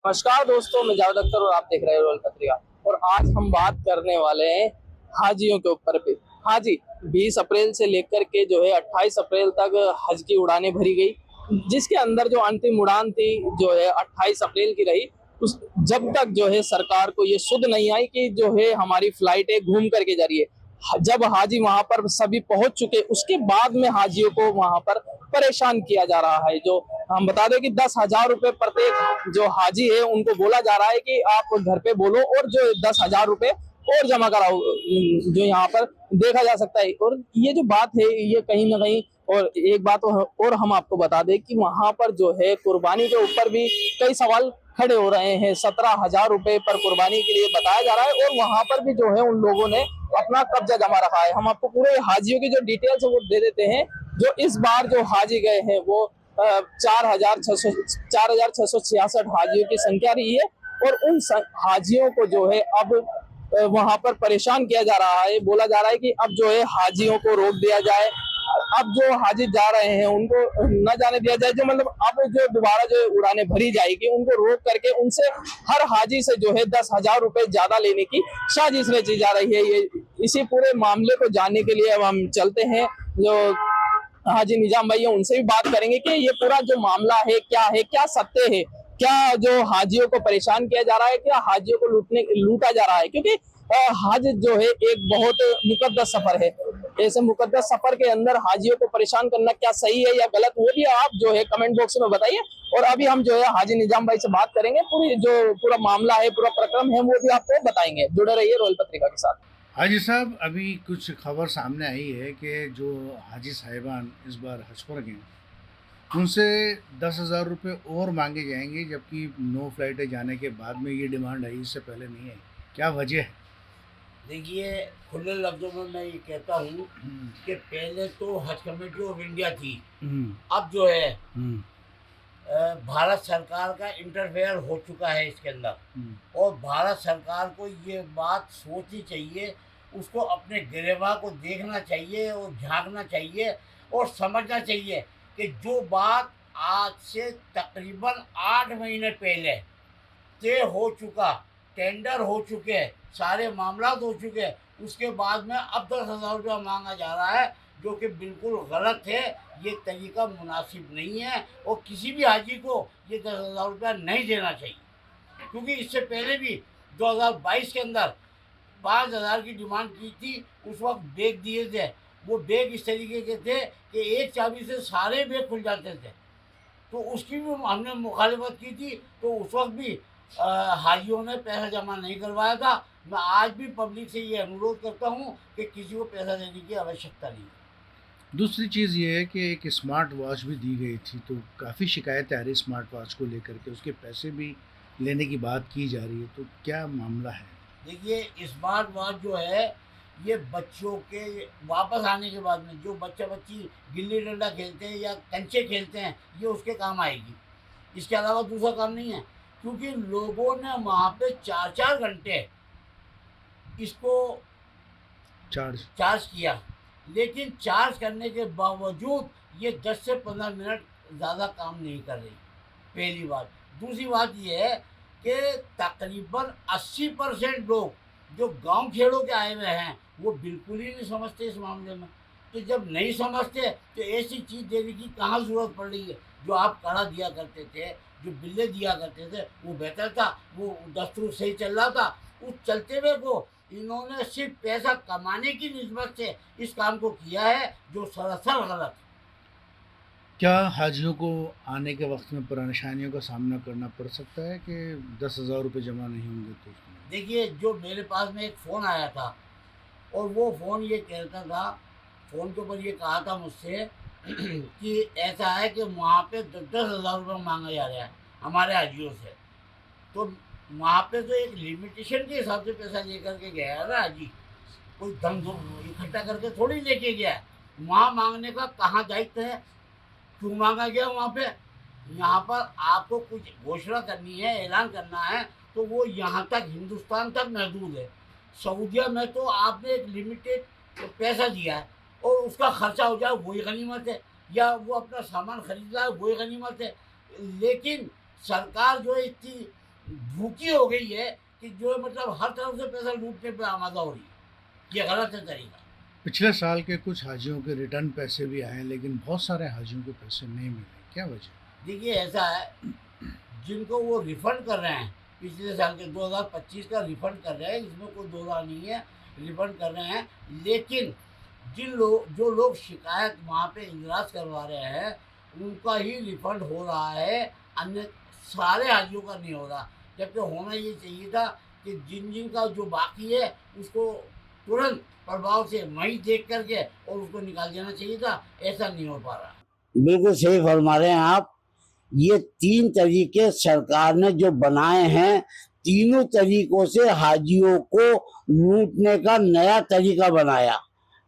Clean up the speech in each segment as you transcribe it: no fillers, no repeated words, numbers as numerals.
नमस्कार दोस्तों, मैं जावेद अख्तर और आप देख रहे हैं रोयल पत्रिका। और आज हम बात करने वाले हैं हाजियों के ऊपर पे। हाजी 20 अप्रैल से लेकर के जो है 28 अप्रैल तक हज की उड़ानें भरी गई, जिसके अंदर जो अंतिम उड़ान थी जो है 28 अप्रैल की रही। उस जब तक जो है सरकार को ये सुध नहीं आई कि जो है हमारी फ्लाइटें घूम करके जा रही है, जब हाजी वहां पर सभी पहुंच चुके उसके बाद में हाजियों को वहां पर परेशान किया जा रहा है। जो हम बता दें कि 10,000 रुपए प्रत्येक जो हाजी है उनको बोला जा रहा है कि आप घर पे बोलो और जो 10,000 रुपए और जमा कराओ, जो यहाँ पर देखा जा सकता है। और ये जो बात है ये कहीं ना कहीं, और एक बात और हम आपको बता दें कि वहां पर जो है कुर्बानी के ऊपर भी कई सवाल खड़े हो रहे हैं। 17,000 रुपए पर कुर्बानी के लिए बताया जा रहा है और वहां पर भी जो है उन लोगों ने अपना कब्जा जमा रखा है। हम आपको पूरे हाजियों की जो डिटेल्स है वो दे देते हैं। जो इस बार जो हाजी गए हैं वो 4,666 हाजियों की संख्या रही है। और उन हाजियों को जो है अब वहां पर परेशान किया जा रहा है। बोला जा रहा है कि अब जो है हाजियों को रोक दिया जाए, अब जो हाजी जा रहे हैं उनको न जाने दिया जाए। जो मतलब अब जो दोबारा जो उड़ानें भरी जाएगी उनको रोक करके उनसे हर हाजी से जो है 10,000 रुपए ज्यादा लेने की साजिश रची जा रही है। ये इसी पूरे मामले को जानने के लिए अब हम चलते हैं जो हाजी निजाम भाई है, उनसे भी बात करेंगे कि ये पूरा जो मामला है, क्या सत्य है, क्या जो हाजियों को परेशान किया जा रहा है, क्या हाजियों को लूटा जा रहा है। क्योंकि हज जो है एक बहुत मुकद्दस सफर है। ऐसे मुकद्दस सफर के अंदर हाजियों को परेशान करना क्या सही है या गलत, वो भी आप जो है कमेंट बॉक्स में बताइए। और अभी हम जो है हाजी निजाम भाई से बात करेंगे, पूरी जो पूरा मामला है, पूरा प्रक्रम है, वो भी आपको बताएंगे। जुड़े रहिए रोयल पत्रिका के साथ। हाजी साहब, अभी कुछ खबर सामने आई है कि जो हाजी साहिबान इस बार हज पर गए उनसे 10,000 रुपये और मांगे जाएंगे, जबकि 9 फ्लाइटें जाने के बाद में ये डिमांड आई, इससे पहले नहीं आई। क्या वजह है? देखिए, खुले लफ्ज़ों में मैं ये कहता हूँ कि पहले तो हज कमेटी ऑफ इंडिया थी। अब जो है भारत सरकार का इंटरफेयर हो चुका है इसके अंदर। और भारत सरकार को ये बात सोचनी चाहिए, उसको अपने गिरेबान को देखना चाहिए और झांकना चाहिए और समझना चाहिए कि जो बात आज से तकरीबन 8 महीने पहले तय हो चुका, टेंडर हो चुके, सारे मामलात हो चुके, उसके बाद में अब 10,000 रुपया मांगा जा रहा है, जो कि बिल्कुल गलत है। ये तरीका मुनासिब नहीं है और किसी भी हाजी को ये 10,000 रुपया नहीं देना चाहिए। क्योंकि इससे पहले भी 2022 के अंदर 5,000 की डिमांड की थी, उस वक्त बैग दिए थे। वो बैग इस तरीके के थे कि एक चाबी से सारे बैग खुल जाते थे, तो उसकी भी हमने मुखालिफत की थी। तो उस वक्त भी हाजियों ने पैसा जमा नहीं करवाया था। मैं आज भी पब्लिक से ये अनुरोध करता हूँ कि किसी को पैसा देने की आवश्यकता नहीं है। दूसरी चीज़ ये है कि एक स्मार्ट वॉच भी दी गई थी, तो काफ़ी शिकायतें आ रही स्मार्ट वॉच को लेकर के, उसके पैसे भी लेने की बात की जा रही है, तो क्या मामला है? देखिए, स्मार्ट वॉच जो है ये बच्चों के वापस आने के बाद में, जो बच्चा बच्ची गिल्ली डंडा खेलते हैं या कंचे खेलते हैं, ये उसके काम आएगी। इसके अलावा दूसरा काम नहीं है। क्योंकि लोगों ने वहाँ पे 4-4 घंटे इसको चार्ज। चार्ज किया, लेकिन चार्ज करने के बावजूद ये 10 से 15 मिनट ज़्यादा काम नहीं कर रही, पहली बात। दूसरी बात ये है कि तकरीबन 80% लोग जो गांव खेड़ों के आए हुए हैं वो बिल्कुल ही नहीं समझते इस मामले में। तो जब नहीं समझते तो ऐसी चीज़ देने की कहाँ ज़रूरत पड़ रही है। जो आप काढ़ा दिया करते थे, जो बिल्ले दिया करते थे, वो बेहतर था, वो दस्तूर सही चल रहा था। उस चलते हुए को इन्होंने सिर्फ पैसा कमाने की निस्बत से इस काम को किया है, जो सरासर गलत है। क्या हाजियों को आने के वक्त में परेशानियों का सामना करना पड़ सकता है कि 10,000 रुपये जमा नहीं होंगे तो उसमें? देखिए, जो मेरे पास में एक फ़ोन आया था और वो फ़ोन ये कहता था, फ़ोन के ऊपर ये कहा था मुझसे कि ऐसा है कि वहाँ पे 10,000 रुपये मांगा जा रहा है हमारे हाजियों से। तो वहाँ पे तो एक लिमिटेशन के हिसाब से पैसा लेकर के गया है ना हाजी, कोई धम धम इकट्ठा करके थोड़ी लेके गया है। वहाँ मांगने का कहाँ दायित्व है, क्यों मांगा गया वहाँ पे। यहाँ पर आपको कुछ घोषणा करनी है, ऐलान करना है, तो वो यहाँ तक, हिंदुस्तान तक महदूद है। सऊदिया में तो आपने एक लिमिटेड पैसा दिया है और उसका खर्चा हो जाए वही गनीमत है, या वो अपना सामान खरीद रहा है वही गनीमत है। लेकिन सरकार जो है इतनी भूखी हो गई है कि जो मतलब हर तरफ से पैसा लूटने पे आमादा हो रही है। ये गलत है तरीका। पिछले साल के कुछ हाजियों के रिटर्न पैसे भी आए, लेकिन बहुत सारे हाजियों को पैसे नहीं मिले, क्या वजह? देखिए ऐसा है, जिनको वो रिफंड कर रहे हैं पिछले साल के 2025 का रिफंड कर रहे हैं, इसमें कोई दो राय नहीं है, रिफंड कर रहे हैं। लेकिन जो लोग शिकायत वहाँ पे इजलास करवा रहे हैं उनका ही रिफंड हो रहा है, अन्य सारे हाजियों का नहीं हो रहा। जबकि होना ये चाहिए था कि जिन का जो बाकी है उसको तुरंत प्रभाव से वहीं देख करके और उसको निकाल देना चाहिए था। ऐसा नहीं हो पा रहा। बिल्कुल सही फरमा रहे हैं आप। ये 3 तरीके सरकार ने जो बनाए हैं, तीनों तरीकों से हाजियों को लूटने का नया तरीका बनाया।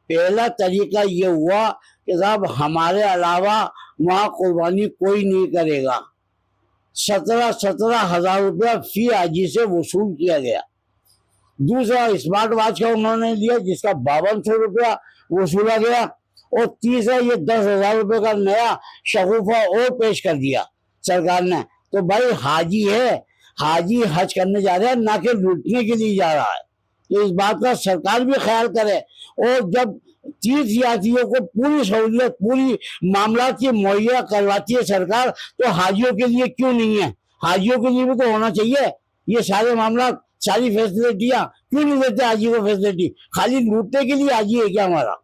पहला तरीका ये हुआ कि साहब हमारे अलावा वहाँ कुर्बानी कोई नहीं करेगा। 17 हजार रुपया फी हाजी से वसूल किया गया। दूसरा स्मार्ट वॉच का उन्होंने लिया जिसका 5200 रुपया वसूला गया। और तीसरा ये 10,000 रुपये का नया शगुफा और पेश कर दिया सरकार ने। तो भाई हाजी है, हाजी हज करने जा रहा है, ना कि लूटने के लिए जा रहा है। तो इस बात का सरकार भी ख्याल करे। और जब तीर्थयात्रियों को पूरी सहूलियत, पूरी मामला की मुहैया करवाती है सरकार, तो हाजियों के लिए क्यों नहीं है? हाजियों के लिए भी तो होना चाहिए ये सारे मामला, सारी फैसिलिटियां। क्यों नहीं देते हाजी को फैसिलिटी? खाली लूटने के लिए हाजी है क्या हमारा?